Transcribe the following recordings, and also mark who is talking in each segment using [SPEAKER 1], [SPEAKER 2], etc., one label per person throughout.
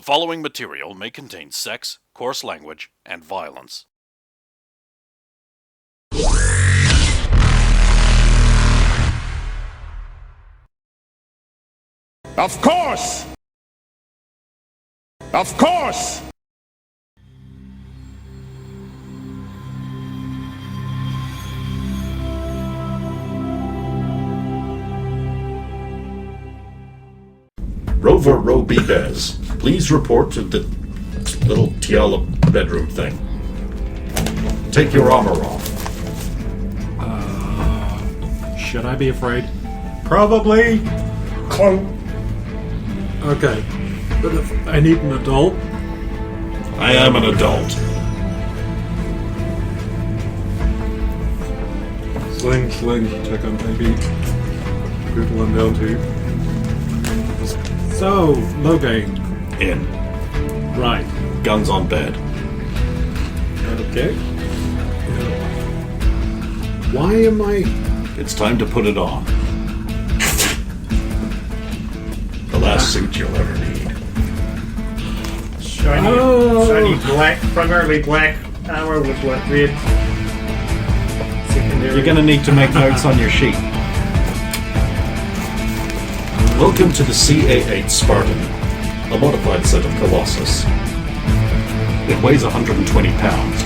[SPEAKER 1] following material may contain sex, coarse language, and violence.
[SPEAKER 2] Of course! Of course!
[SPEAKER 3] Rover Robidez, please report to the little Teala bedroom thing. Take your armor off.
[SPEAKER 4] Should I be afraid?
[SPEAKER 3] Probably.
[SPEAKER 2] Clunk.
[SPEAKER 4] Okay. But if I need an adult?
[SPEAKER 3] I am an adult.
[SPEAKER 4] Sling, check on maybe. Good one down too. So, Logain.
[SPEAKER 3] In.
[SPEAKER 4] Right.
[SPEAKER 3] Guns on bed.
[SPEAKER 4] Okay. Why am I...
[SPEAKER 3] It's time to put it on. The last suit you'll ever need.
[SPEAKER 5] Shiny black, primarily black armor with what, red secondary.
[SPEAKER 3] You're gonna need to make notes on your sheet. Welcome to the CA-8 Spartan, a modified set of Colossus. It weighs 120 pounds.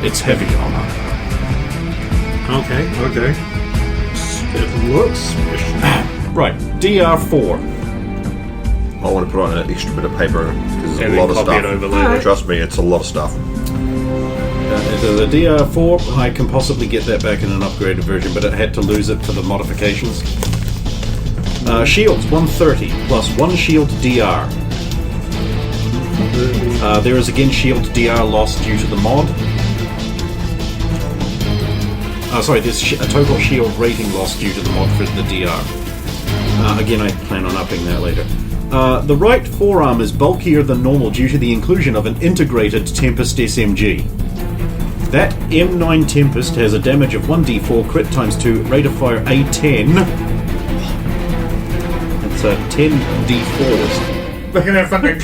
[SPEAKER 3] It's heavy armor.
[SPEAKER 4] Okay. It looks...
[SPEAKER 3] Right, DR4.
[SPEAKER 6] I want to put on an extra bit of paper because
[SPEAKER 5] And
[SPEAKER 6] there's a lot of
[SPEAKER 5] then copy
[SPEAKER 6] stuff.
[SPEAKER 5] it over later.
[SPEAKER 6] Trust me, it's a lot of stuff.
[SPEAKER 3] The DR4, I can possibly get that back in an upgraded version, but it had to lose it for the modifications. Shields, 130, plus 1 shield DR. There is again shield DR lost due to the mod. There's a total shield rating lost due to the mod for the DR. Again, I plan on upping that later. The right forearm is bulkier than normal due to the inclusion of an integrated Tempest SMG. That M9 Tempest has a damage of 1d4, crit times 2, rate of fire A10. It's 10d4s.
[SPEAKER 5] Look at that fucking...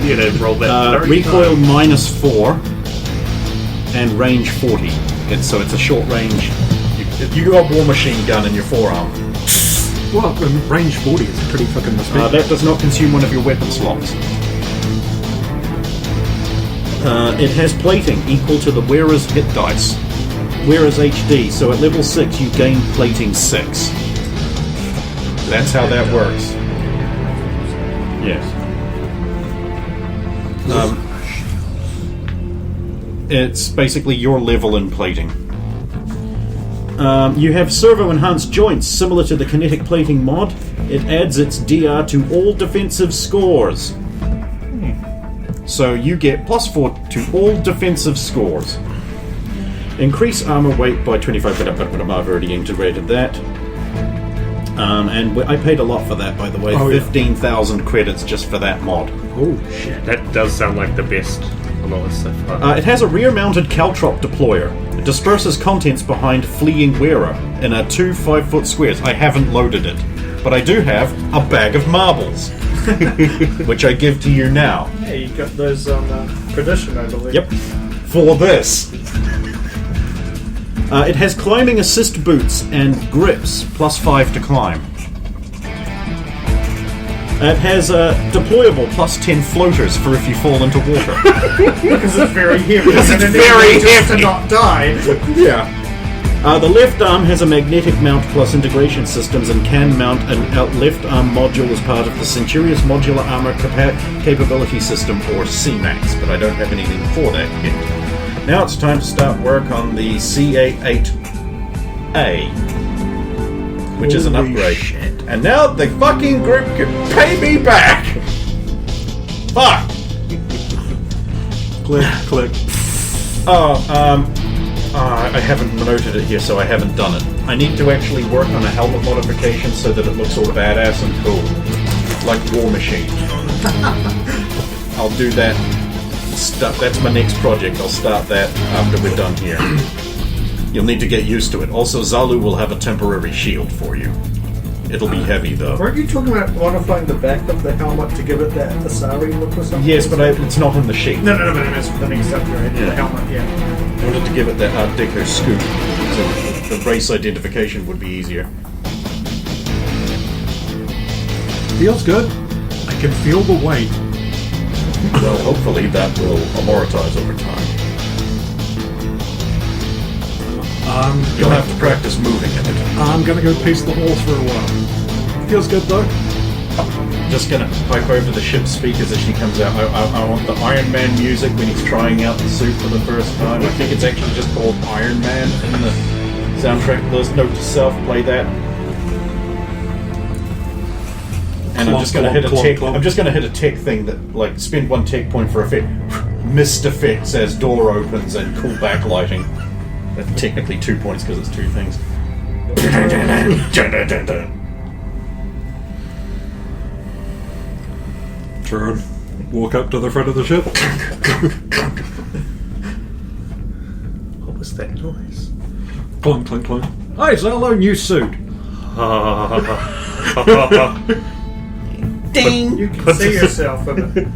[SPEAKER 5] You know, roll that.
[SPEAKER 3] Recoil -4 and range 40. So it's a short range. You got a war machine gun in your forearm.
[SPEAKER 4] Well, range 40 is pretty fucking mistake.
[SPEAKER 3] That does not consume one of your weapon slots. It has plating equal to the wearer's hit dice. Wearer's HD, so at level 6 you gain plating 6. That's how that works. Yes. It's basically your level in plating. You have servo-enhanced joints, similar to the kinetic plating mod. It adds its DR to all defensive scores. So you get +4 to all defensive scores. Increase armor weight by 25, but I've already integrated that. And I paid a lot for that, by the way. 15,000 credits just for that mod.
[SPEAKER 4] Oh, shit.
[SPEAKER 5] That does sound like the best a lot of so far.
[SPEAKER 3] It has a rear-mounted caltrop deployer. It disperses contents behind fleeing wearer in 2 5-foot squares. I haven't loaded it, but I do have a bag of marbles, which I give to you now.
[SPEAKER 5] Yeah, you got those on Tradition, I believe.
[SPEAKER 3] Yep. For this. It has climbing assist boots and grips, +5 to climb. It has deployable +10 floaters for if you fall into water.
[SPEAKER 5] Because it's very heavy.
[SPEAKER 3] Because it's very heavy.
[SPEAKER 5] To not die.
[SPEAKER 3] Yeah. The left arm has a magnetic mount plus integration systems and can mount an left arm module as part of the Centurious Modular Armor Capability System, or CMAX, but I don't have anything for that yet. Now it's time to start work on the CA-8A, which is an upgrade.
[SPEAKER 4] Shit.
[SPEAKER 3] And now the fucking group can pay me back! Fuck!
[SPEAKER 4] Click.
[SPEAKER 3] I haven't noted it here, so I haven't done it. I need to actually work on a helmet modification so that it looks all badass and cool. Like War Machine. I'll do that. That's my next project. I'll start that after we're done here. You'll need to get used to it. Also, Zalu will have a temporary shield for you. It'll be heavy though.
[SPEAKER 5] Weren't you talking about modifying the back of the helmet to give it that Asari look or something?
[SPEAKER 3] Yes, but it's not in the sheet.
[SPEAKER 5] No, but it's the next upgrade. The helmet, yeah.
[SPEAKER 3] I wanted to give it that Art Deco scoop, so the race identification would be easier.
[SPEAKER 4] Feels good. I can feel the weight.
[SPEAKER 3] Well, hopefully that will amortize over time. You'll have to practice moving in it.
[SPEAKER 4] I'm gonna go pace the halls for a while. Feels good though.
[SPEAKER 3] Just gonna pipe over the ship's speakers as she comes out. I want the Iron Man music when he's trying out the suit for the first time. I think it's actually just called Iron Man in the soundtrack list. Note to self, play that. And I'm just gonna hit a tick. I'm just gonna hit a tick thing that, like, spend 1 tick point for effect. Mist effects as door opens and cool backlighting. That's technically 2 points because it's 2 things.
[SPEAKER 4] Turn. Walk up to the front of the ship.
[SPEAKER 5] What was that noise?
[SPEAKER 4] Clunk, clunk, clunk. Hey, Zalo, new suit.
[SPEAKER 7] Ding!
[SPEAKER 5] You can see yourself in it.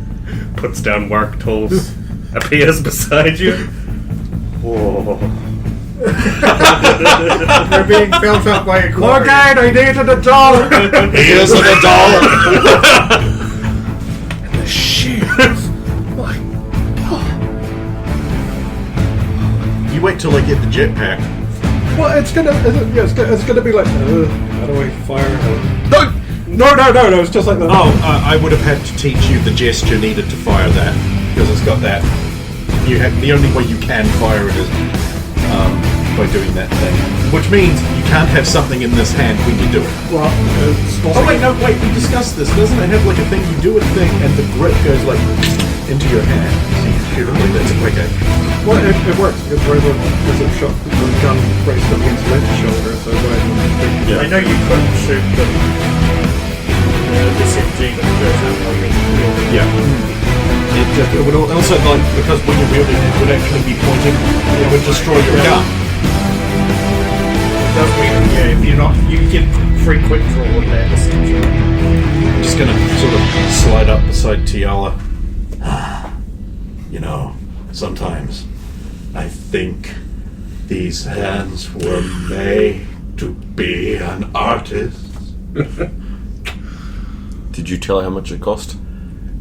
[SPEAKER 7] Puts down work tools. Appears beside you. Whoa.
[SPEAKER 5] They're being felt up by a quarry.
[SPEAKER 4] Logain, I needed $1.
[SPEAKER 3] Here's $1.
[SPEAKER 4] Shit.
[SPEAKER 3] You wait till I get the jetpack.
[SPEAKER 4] Well, it's gonna be like, how do I fire? No, it's just like that.
[SPEAKER 3] Oh, I would have had to teach you the gesture needed to fire that, because it's got that. The only way you can fire it is by doing that thing. Which means you can't have something in this hand when you do it.
[SPEAKER 4] Well,
[SPEAKER 3] Wait, we discussed this. Doesn't it have like a thing, you do a thing and the grip goes like into your hand? That's a quick act.
[SPEAKER 4] well, it works. It's where the shot, the gun braced up against Lynn's shoulder, so
[SPEAKER 3] Yeah.
[SPEAKER 5] I know you couldn't shoot the SMG that goes out while you're wielding.
[SPEAKER 3] Yeah. It would also, like, because when you're wielding it would actually be pointing, it would destroy your gun.
[SPEAKER 5] Does mean, yeah, if you're not, you get free quick draw with that, essentially.
[SPEAKER 3] I'm just gonna sort of slide up beside Teala. You know, sometimes I think these hands were made to be an artist.
[SPEAKER 6] Did you tell her how much it cost?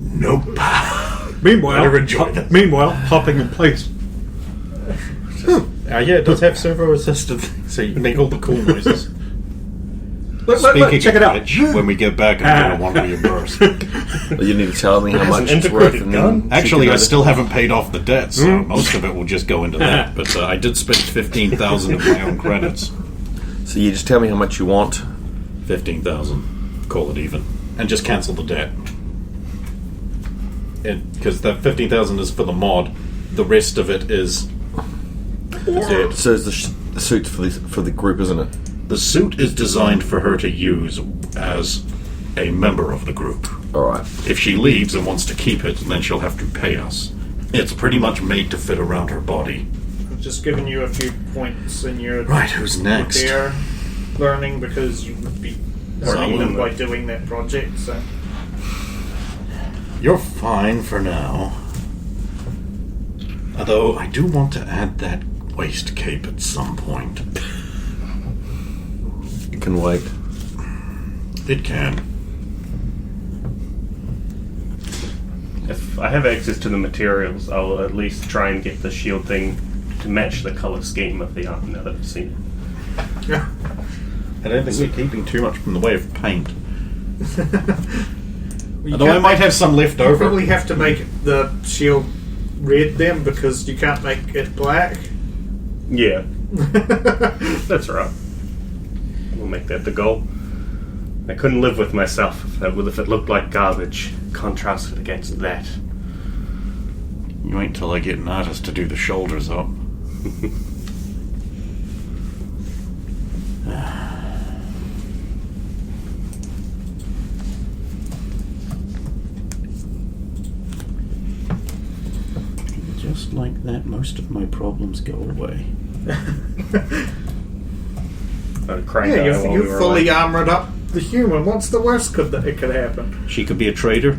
[SPEAKER 3] Nope.
[SPEAKER 4] Meanwhile, hopping in place.
[SPEAKER 3] Yeah, it does have servo assisted, so you can make all the cool noises.
[SPEAKER 4] Speaking check it out.
[SPEAKER 3] Which, when we get back, I'm going to want to reimburse.
[SPEAKER 6] You need to tell me how much it's
[SPEAKER 7] integrated
[SPEAKER 6] worth.
[SPEAKER 7] gun?
[SPEAKER 3] Actually, I still haven't paid off the debt, so most of it will just go into that. But I did spend 15,000 of my own credits.
[SPEAKER 6] So you just tell me how much you want.
[SPEAKER 3] 15,000. Call it even, and just cancel the debt. Because that 15,000 is for the mod. The rest of it is debt.
[SPEAKER 6] So it's the suit for the group, isn't it?
[SPEAKER 3] The suit is designed for her to use as a member of the group.
[SPEAKER 6] Alright.
[SPEAKER 3] If she leaves and wants to keep it, then she'll have to pay us. It's pretty much made to fit around her body.
[SPEAKER 5] I've just given you a few points in your
[SPEAKER 3] Right, who's next?
[SPEAKER 5] repair learning because you would be earning them by doing that project, so...
[SPEAKER 3] You're fine for now. Although, I do want to add that waist cape at some point.
[SPEAKER 6] It can wait.
[SPEAKER 3] It can.
[SPEAKER 7] If I have access to the materials, I'll at least try and get the shield thing to match the colour scheme of the arm now that I've seen it.
[SPEAKER 5] Yeah.
[SPEAKER 3] I don't think we're keeping too much from the way of paint. Although I might have some left
[SPEAKER 5] You
[SPEAKER 3] over.
[SPEAKER 5] probably have to make the shield red then because you can't make it black.
[SPEAKER 7] Yeah. That's right. We'll make that the goal. I couldn't live with myself if it looked like garbage, contrasted against that.
[SPEAKER 3] You wait till I get an artist to do the shoulders up. Just like that, most of my problems go away.
[SPEAKER 7] Krayne
[SPEAKER 5] Yeah,
[SPEAKER 7] died while we
[SPEAKER 5] you're
[SPEAKER 7] were
[SPEAKER 5] fully
[SPEAKER 7] away.
[SPEAKER 5] armoured up the human. What's the worst that it could happen?
[SPEAKER 3] She could be a traitor.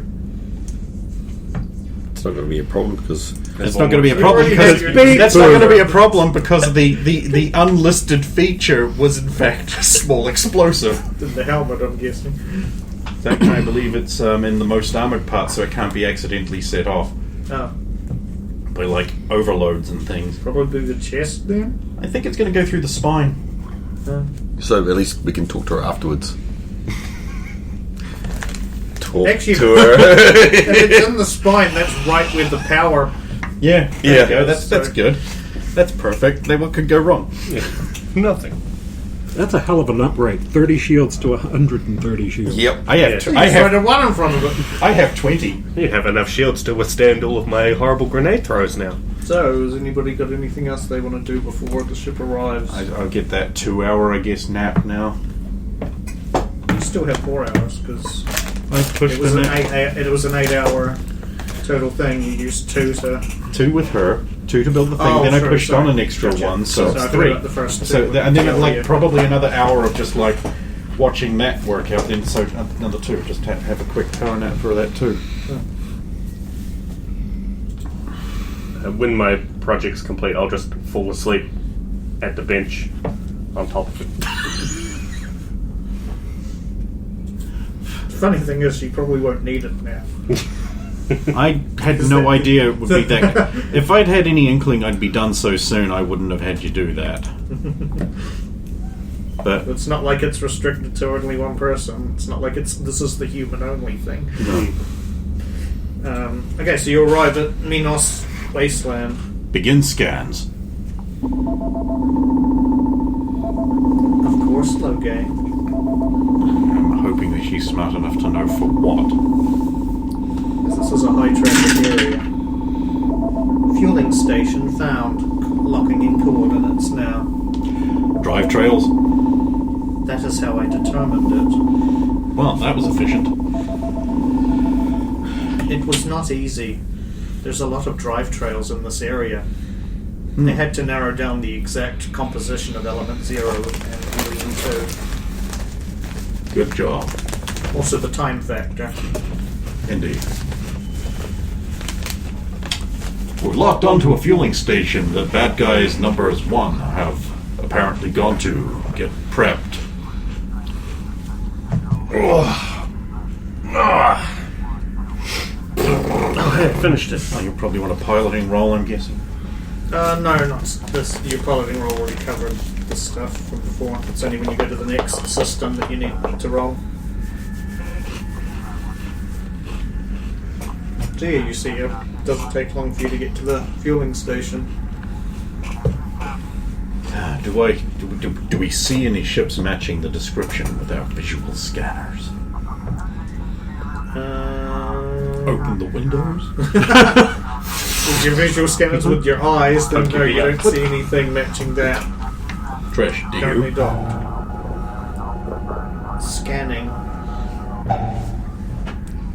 [SPEAKER 6] It's not going to be a problem because
[SPEAKER 3] It's not going to be a
[SPEAKER 5] You
[SPEAKER 3] problem
[SPEAKER 5] already
[SPEAKER 3] because
[SPEAKER 5] had your-
[SPEAKER 3] that's not going to be a problem because the unlisted feature was in fact a small explosive.
[SPEAKER 5] In the helmet, I'm guessing.
[SPEAKER 3] That I believe it's in the most armored part, so it can't be accidentally set off
[SPEAKER 5] Oh,
[SPEAKER 3] by like overloads and things.
[SPEAKER 5] probably the chest then.
[SPEAKER 3] I think it's going to go through the spine.
[SPEAKER 6] so at least we can talk to her afterwards. Talk
[SPEAKER 5] Actually-
[SPEAKER 6] to her.
[SPEAKER 5] If it's in the spine, that's right where the power.
[SPEAKER 3] Yeah, there
[SPEAKER 6] Yeah.
[SPEAKER 3] you go. That's good. That's perfect. Then what could go wrong?
[SPEAKER 7] Nothing.
[SPEAKER 8] That's a hell of an upright. 30 shields to 130 shields.
[SPEAKER 6] Yep.
[SPEAKER 3] I have
[SPEAKER 7] Yeah.
[SPEAKER 3] I
[SPEAKER 5] He's right
[SPEAKER 3] have
[SPEAKER 5] at one in front of it.
[SPEAKER 3] I have 20.
[SPEAKER 7] You have enough shields to withstand all of my horrible grenade throws now.
[SPEAKER 5] So, has anybody got anything else they want to do before the ship arrives?
[SPEAKER 3] I'll get that 2-hour, I guess, nap now.
[SPEAKER 5] You still have 4 hours because
[SPEAKER 3] I've pushed
[SPEAKER 5] it was
[SPEAKER 3] the
[SPEAKER 5] an
[SPEAKER 3] nap.
[SPEAKER 5] 8-hour total thing. You used 2 to.
[SPEAKER 3] 2 with her, 2 to build the thing.
[SPEAKER 5] Oh,
[SPEAKER 3] then I
[SPEAKER 5] sure,
[SPEAKER 3] pushed
[SPEAKER 5] sorry.
[SPEAKER 3] on an extra
[SPEAKER 5] Gotcha.
[SPEAKER 3] 1, so
[SPEAKER 5] So I
[SPEAKER 3] it's
[SPEAKER 5] forgot
[SPEAKER 3] 3.
[SPEAKER 5] the first 2
[SPEAKER 3] So
[SPEAKER 5] with
[SPEAKER 3] and then
[SPEAKER 5] Teala,
[SPEAKER 3] like
[SPEAKER 5] yeah.
[SPEAKER 3] probably another hour of just like watching that work out. Then so another 2. Just have a quick power nap for that too.
[SPEAKER 7] When my project's complete, I'll just fall asleep at the bench on top of it.
[SPEAKER 5] The funny thing is, you probably won't need it now.
[SPEAKER 3] I had no idea it would be that. If I'd had any inkling I'd be done so soon, I wouldn't have had you do that. But
[SPEAKER 5] It's not like it's restricted to only one person. It's not like this is the human only thing. Okay, so you arrive at Minos Wasteland.
[SPEAKER 3] begin scans.
[SPEAKER 5] Of course, Logain.
[SPEAKER 3] I'm hoping that she's smart enough to know for what.
[SPEAKER 5] This is a high traffic area. Fueling station found. Locking in coordinates now.
[SPEAKER 3] Drive trails.
[SPEAKER 5] That is how I determined it.
[SPEAKER 3] Well, that was efficient.
[SPEAKER 5] It was not easy. There's a lot of drive trails in this area. They had to narrow down the exact composition of Element 0 and Helium 2.
[SPEAKER 3] Good job.
[SPEAKER 5] Also the time factor.
[SPEAKER 3] Indeed. We're locked onto a fueling station that bad guys numbers 1 have apparently gone to get prepped.
[SPEAKER 7] Oh, hey, I finished it.
[SPEAKER 3] Oh, you probably want a piloting roll, I'm guessing.
[SPEAKER 5] No, not this. Your piloting roll already covered this stuff from before. It's only when you go to the next system that you need to roll. So yeah, you see, it doesn't take long for you to get to the fueling station.
[SPEAKER 3] Do we see any ships matching the description with our visual scanners? Open the windows?
[SPEAKER 5] With your visual scanners with your eyes, then
[SPEAKER 3] Okay,
[SPEAKER 5] no, you
[SPEAKER 3] yeah.
[SPEAKER 5] don't see anything matching that.
[SPEAKER 3] Trish, do
[SPEAKER 5] Currently
[SPEAKER 3] you?
[SPEAKER 5] docked. Scanning.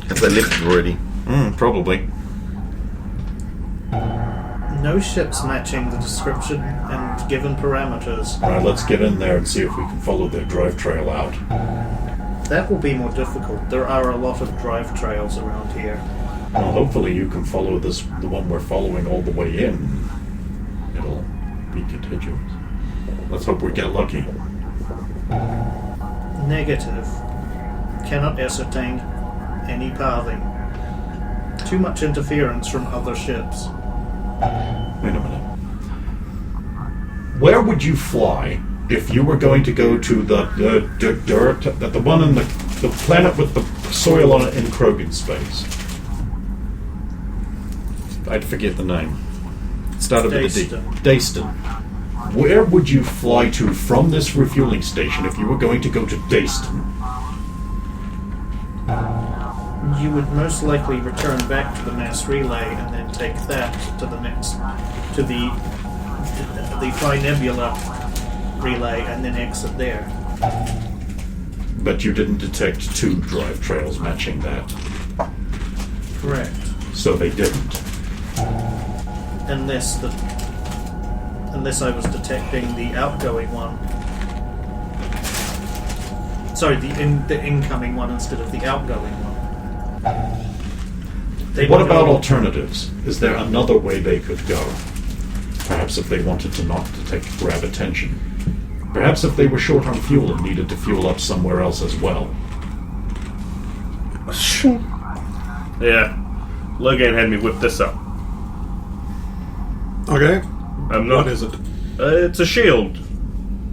[SPEAKER 6] Have they left already?
[SPEAKER 3] Probably.
[SPEAKER 5] No ships matching the description and given parameters.
[SPEAKER 3] Alright, let's get in there and see if we can follow their drive trail out.
[SPEAKER 5] That will be more difficult. There are a lot of drive trails around here.
[SPEAKER 3] Well, hopefully you can follow the one we're following all the way in. It'll be contiguous. Let's hope we get lucky.
[SPEAKER 5] Negative. Cannot ascertain any pathing. Too much interference from other ships.
[SPEAKER 3] Wait a minute. Where would you fly if you were going to go to the one in the planet with the soil on it in Krogan space? I'd forget the name. It started with a D. Dayston. Where would you fly to from this refueling station if you were going to go to Dayston?
[SPEAKER 5] You would most likely return back to the mass relay and then take that to the next, to the Phi Nebula relay and then exit there.
[SPEAKER 3] But you didn't detect 2 drive trails matching that,
[SPEAKER 5] Correct.
[SPEAKER 3] so they didn't.
[SPEAKER 5] Unless I was detecting the outgoing one. Sorry, the incoming one instead of the outgoing one.
[SPEAKER 3] What about alternatives? Is there another way they could go? Perhaps if they wanted to not to grab attention. Perhaps if they were short on fuel and needed to fuel up somewhere else as well.
[SPEAKER 7] Yeah. Logain had me whip this up.
[SPEAKER 4] Okay.
[SPEAKER 7] I'm not.
[SPEAKER 4] What is it?
[SPEAKER 7] It's a shield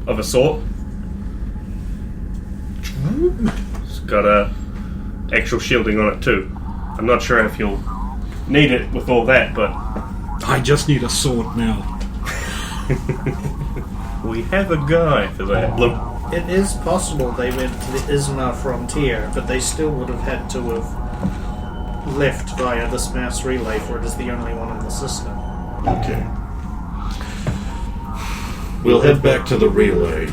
[SPEAKER 7] of a sort. It's got a actual shielding on it too. I'm not sure if you'll need it with all that, but
[SPEAKER 8] I just need a sword now.
[SPEAKER 7] we have a guy for that. Look,
[SPEAKER 5] It is possible they went to the Isma frontier, but they still would have had to have left via this mass relay, for it is the only one in the system.
[SPEAKER 3] Okay. We'll head back to the relay.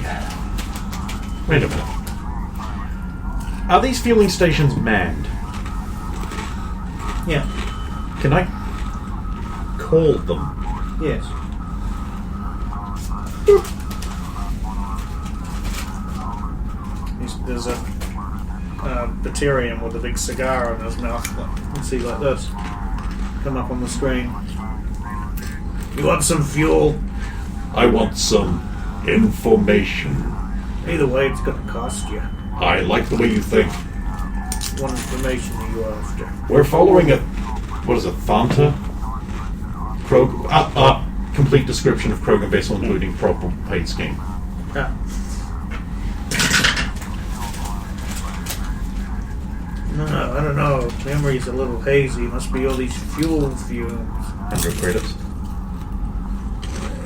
[SPEAKER 3] Wait a minute. Are these fueling stations manned?
[SPEAKER 5] Yeah.
[SPEAKER 3] Can I call them?
[SPEAKER 5] Yes. There's a Batarian with a big cigar in his mouth. Let's see, like this. Come up on the screen. You want some fuel?
[SPEAKER 3] I want some information.
[SPEAKER 5] Either way, it's going to cost you.
[SPEAKER 3] I like the way you think.
[SPEAKER 5] What information are you after?
[SPEAKER 3] We're following a... What is it? Thanta? Complete description of Krogan vessel, including proper paid scheme.
[SPEAKER 5] Ah. No, I don't know. Memory's a little hazy. Must be all these fuel fumes.
[SPEAKER 3] 100 credits.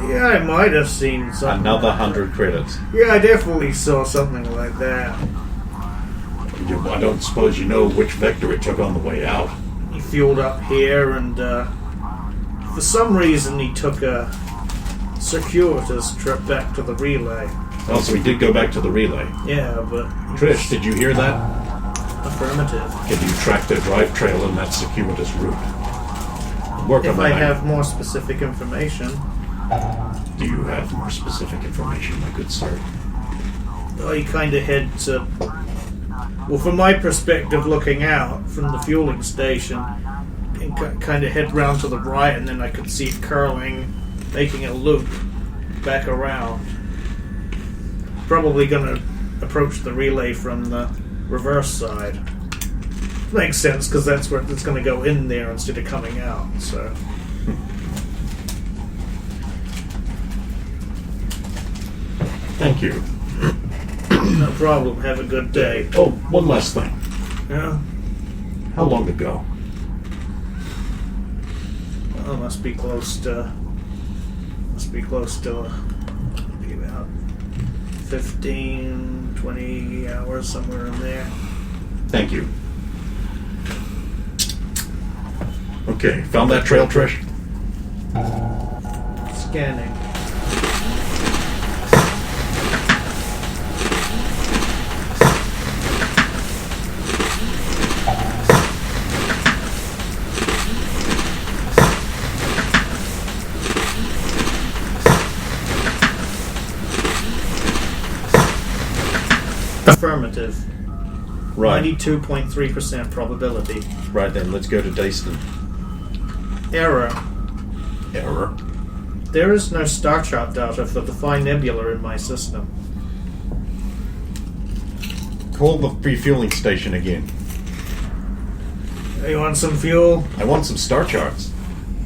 [SPEAKER 5] Yeah, I might have seen something.
[SPEAKER 3] Another 100 credits.
[SPEAKER 5] Yeah, I definitely saw something like that.
[SPEAKER 3] I don't suppose you know which vector it took on the way out.
[SPEAKER 5] He fueled up here, and for some reason he took a circuitous trip back to the relay.
[SPEAKER 3] Oh, so he did go back to the relay.
[SPEAKER 5] Yeah, but...
[SPEAKER 3] Trish, did you hear that?
[SPEAKER 5] Affirmative.
[SPEAKER 3] Can you track the drive trail in that circuitous route? Work
[SPEAKER 5] If
[SPEAKER 3] on
[SPEAKER 5] I
[SPEAKER 3] that.
[SPEAKER 5] have more specific information.
[SPEAKER 3] Do you have more specific information, my good sir?
[SPEAKER 5] Oh, you kind of head to... Well, from my perspective, looking out from the fueling station, and kind of head round to the right, and then I could see it curling, making a loop back around. Probably going to approach the relay from the reverse side. Makes sense, because that's where it's going to go in there instead of coming out, so...
[SPEAKER 3] Thank you.
[SPEAKER 5] No problem. Have a good day.
[SPEAKER 3] Oh, one last thing.
[SPEAKER 5] Yeah?
[SPEAKER 3] How long ago?
[SPEAKER 5] Well, must be close to maybe about 15, 20 hours, somewhere in there.
[SPEAKER 3] Thank you. Okay, found that trail, Trish?
[SPEAKER 5] Scanning. Affirmative.
[SPEAKER 3] Right.
[SPEAKER 5] 92.3% probability.
[SPEAKER 3] Right then, let's go to Dayston.
[SPEAKER 5] Error.
[SPEAKER 3] Error.
[SPEAKER 5] There is no star chart data for the Phi Nebula in my system.
[SPEAKER 3] Call the refueling station again.
[SPEAKER 5] You want some fuel?
[SPEAKER 3] I want some star charts.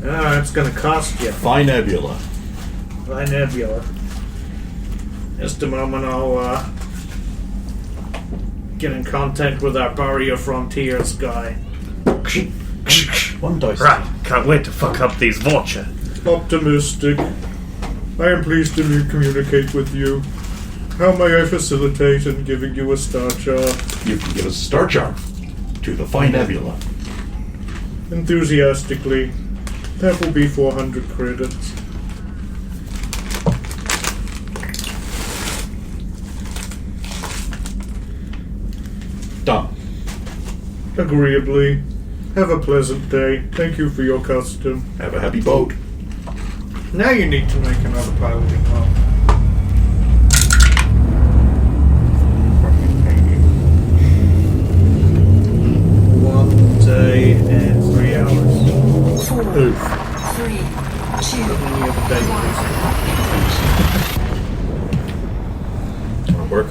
[SPEAKER 5] Ah, it's gonna cost you.
[SPEAKER 3] Phi Nebula.
[SPEAKER 5] Phi Nebula. Just a moment, I'll get in contact with our Barrier Frontiers guy.
[SPEAKER 3] One dice.
[SPEAKER 7] right, can't wait to fuck up these vulture.
[SPEAKER 4] Optimistic. I am pleased to communicate with you. How may I facilitate in giving you a star chart?
[SPEAKER 3] You can give us a star chart to the Phi Nebula.
[SPEAKER 4] Enthusiastically. That will be 400 credits.
[SPEAKER 3] Done.
[SPEAKER 4] Agreeably. Have a pleasant day. Thank you for your custom.
[SPEAKER 3] Have a happy boat.
[SPEAKER 5] Now you need to make another piloting model.
[SPEAKER 3] Fucking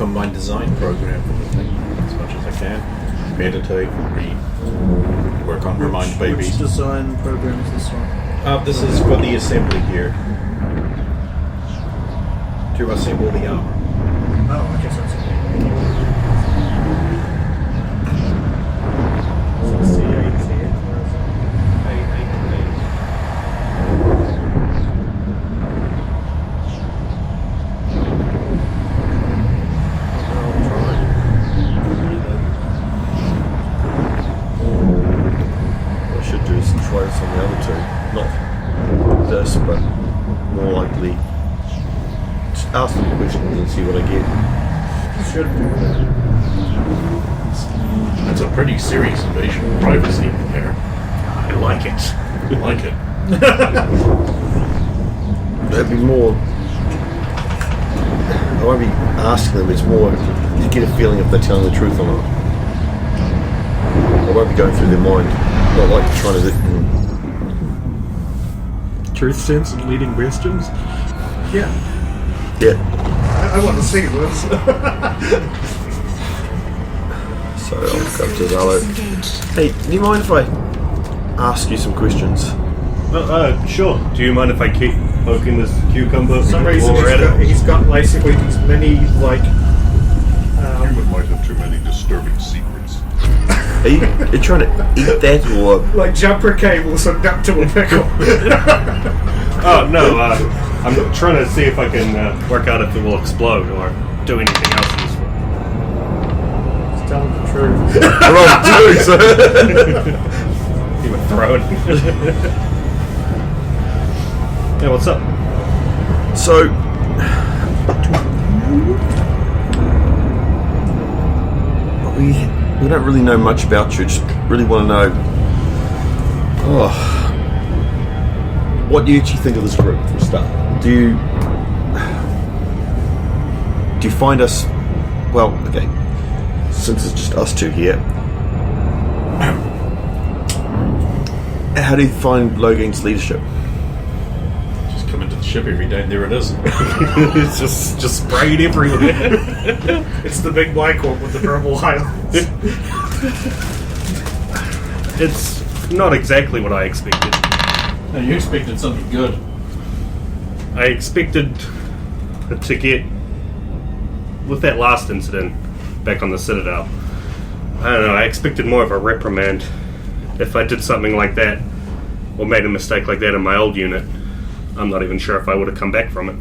[SPEAKER 3] work on my design program for the thing as much as I can. Meditate, read, work on Remind
[SPEAKER 5] Which
[SPEAKER 3] Babies.
[SPEAKER 5] design program is this one?
[SPEAKER 3] This is for the assembly here. To assemble the armor.
[SPEAKER 5] Oh, I guess that's
[SPEAKER 6] What I should do is try this on the other two. Not this, but more likely just ask them questions and see what I get.
[SPEAKER 5] should do that.
[SPEAKER 1] That's a pretty serious invasion of privacy there.
[SPEAKER 7] I like it.
[SPEAKER 1] I like it.
[SPEAKER 6] That'd be more. I won't be asking them, it's more to get a feeling if they're telling the truth or not. I won't be going through their mind. Not like trying to.
[SPEAKER 8] Truth sense and leading questions.
[SPEAKER 5] Yeah,
[SPEAKER 6] Yeah.
[SPEAKER 5] I want to see this.
[SPEAKER 6] So I'll go up to Zalo. Hey, do you mind if I ask you some questions?
[SPEAKER 7] Sure. Do you mind if I keep poking this cucumber?
[SPEAKER 5] For some reason,
[SPEAKER 7] while we're at it?
[SPEAKER 5] he's got basically these many, like,
[SPEAKER 2] Human might have too many disturbing secrets.
[SPEAKER 6] Are you trying to eat that or?
[SPEAKER 5] like jumper cables hooked up to a pickle.
[SPEAKER 7] Oh, no. I'm trying to see if I can work out if it will explode or do anything else useful.
[SPEAKER 5] Just tell him the truth.
[SPEAKER 6] Wrong too, so.
[SPEAKER 7] He would throw it. Yeah, what's up?
[SPEAKER 6] So. We don't really know much about you. Just really want to know. What do you actually think of this group for a start? Do you find us? Well, okay. Since it's just us two here, how do you find Logain's leadership?
[SPEAKER 1] Just come into the ship every day and there it is.
[SPEAKER 7] It's just sprayed everywhere.
[SPEAKER 5] It's the big black one with the purple highlights.
[SPEAKER 7] It's not exactly what I expected.
[SPEAKER 1] No, you expected something good.
[SPEAKER 7] I expected to get, with that last incident back on the Citadel, I don't know, I expected more of a reprimand. If I did something like that, or made a mistake like that in my old unit, I'm not even sure if I would have come back from it.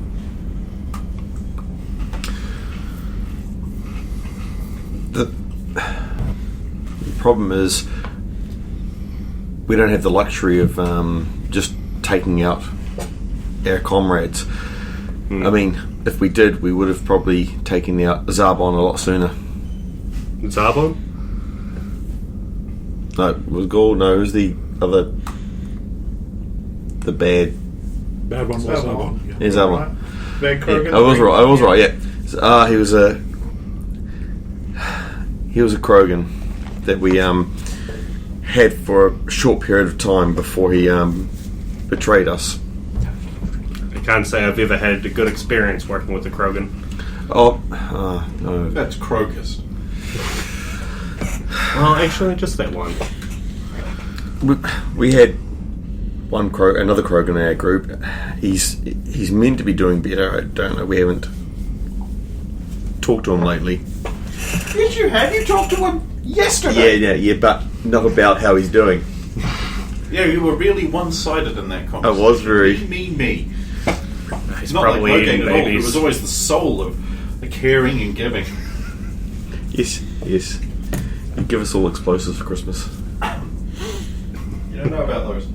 [SPEAKER 6] The problem is we don't have the luxury of just taking out our comrades. I mean, if we did, we would have probably taken out Zaalo'Mal a lot sooner.
[SPEAKER 7] Zabo?
[SPEAKER 6] No, it was Gaul. No, it was the other, the bad.
[SPEAKER 8] Bad one was that one.
[SPEAKER 6] Yeah, Zaalo'Mal.
[SPEAKER 5] Bad
[SPEAKER 6] Yeah,
[SPEAKER 5] Krogan.
[SPEAKER 6] I was right. I was right. Yeah, he was a Krogan that we had for a short period of time before he betrayed us.
[SPEAKER 7] I can't say I've ever had a good experience working with the Krogan.
[SPEAKER 6] No.
[SPEAKER 1] That's Crocus.
[SPEAKER 7] Well, actually, just that one.
[SPEAKER 6] We had another Krogan in our group. He's meant to be doing better. I don't know. We haven't talked to him lately.
[SPEAKER 3] Yes, you have. You talked to him yesterday.
[SPEAKER 6] Yeah, but not about how he's doing.
[SPEAKER 3] Yeah, you were really one-sided in that conversation.
[SPEAKER 6] I was very.
[SPEAKER 3] Me.
[SPEAKER 7] He's
[SPEAKER 3] Not
[SPEAKER 7] probably
[SPEAKER 3] like
[SPEAKER 7] eating
[SPEAKER 3] Logain at all. It
[SPEAKER 7] babies.
[SPEAKER 3] was always the soul of the caring and giving.
[SPEAKER 6] Yes. You give us all explosives for Christmas.
[SPEAKER 3] You don't know about those.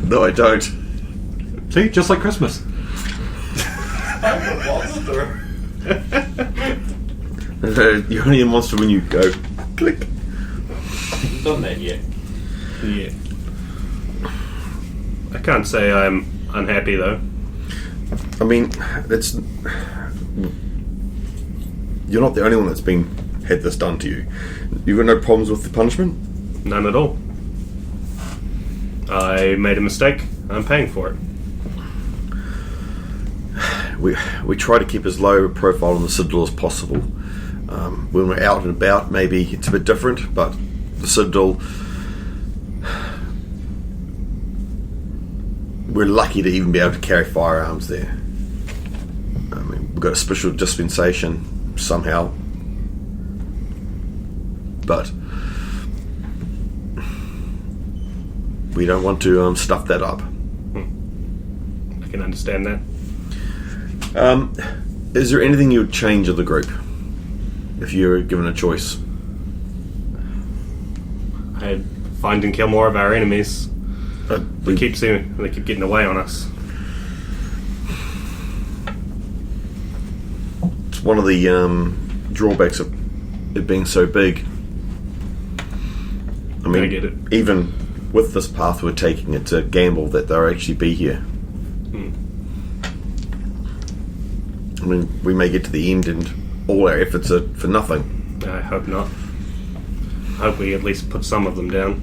[SPEAKER 6] No, I don't.
[SPEAKER 8] See, just like Christmas.
[SPEAKER 6] You're only a monster when you go click.
[SPEAKER 3] Haven't done that yet.
[SPEAKER 7] Yeah. I can't say I'm unhappy, though.
[SPEAKER 6] I mean, you're not the only one that's had this done to you. You've got no problems with the punishment?
[SPEAKER 7] None at all. I made a mistake. I'm paying for it.
[SPEAKER 6] We try to keep as low a profile on the Citadel as possible. When we're out and about, maybe it's a bit different, but the Citadel, we're lucky to even be able to carry firearms there. I mean, we've got a special dispensation somehow, but we don't want to stuff that up.
[SPEAKER 7] I can understand that.
[SPEAKER 6] Is there anything you would change of the group if you were given a choice?
[SPEAKER 7] I'd find and kill more of our enemies. They keep getting away on us.
[SPEAKER 6] It's one of the drawbacks of it being so big. I mean,
[SPEAKER 7] I get it.
[SPEAKER 6] Even with this path we're taking, it's a gamble that they'll actually be here. I mean, we may get to the end and all our efforts are for nothing.
[SPEAKER 7] I hope not. I hope we at least put some of them down.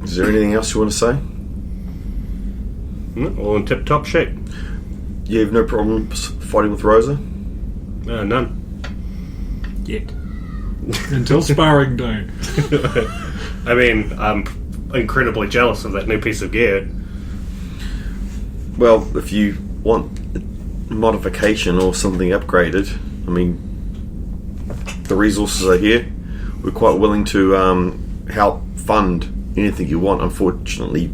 [SPEAKER 6] Is there anything else you want to say?
[SPEAKER 7] All in tip-top shape.
[SPEAKER 6] You have no problems fighting with Rosa?
[SPEAKER 7] None.
[SPEAKER 8] Yet. Until sparring day.
[SPEAKER 7] I mean, I'm incredibly jealous of that new piece of gear.
[SPEAKER 6] Well, if you want modification or something upgraded, I mean, the resources are here. We're quite willing to help fund anything you want. Unfortunately,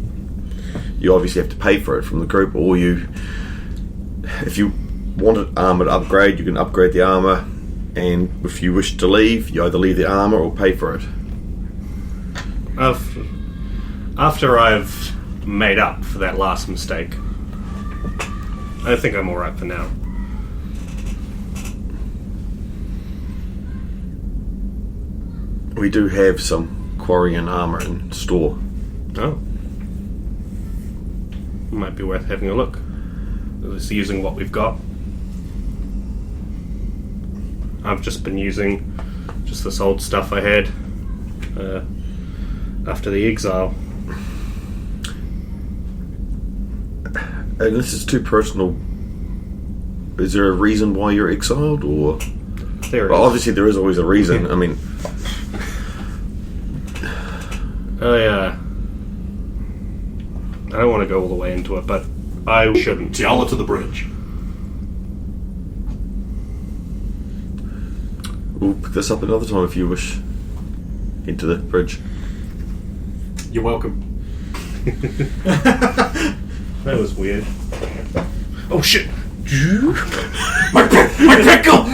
[SPEAKER 6] you obviously have to pay for it from the group, or if you want an armor to upgrade, you can upgrade the armor, and if you wish to leave, you either leave the armor or pay for it.
[SPEAKER 7] After I've made up for that last mistake, I think I'm alright for now.
[SPEAKER 6] We do have some QUarian armor in store.
[SPEAKER 7] Oh. Might be worth having a look. At least using what we've got. I've just been using just this old stuff I had after the exile.
[SPEAKER 6] And this is too personal. Is there a reason why you're exiled, or?
[SPEAKER 7] There
[SPEAKER 6] Well,
[SPEAKER 7] is.
[SPEAKER 6] obviously there is always a reason. I mean,
[SPEAKER 7] I don't want to go all the way into it, but I shouldn't.
[SPEAKER 1] Teala to the bridge.
[SPEAKER 6] we'll pick this up another time if you wish. Into the bridge.
[SPEAKER 1] You're welcome.
[SPEAKER 7] That was weird. Oh shit!
[SPEAKER 1] My pickle!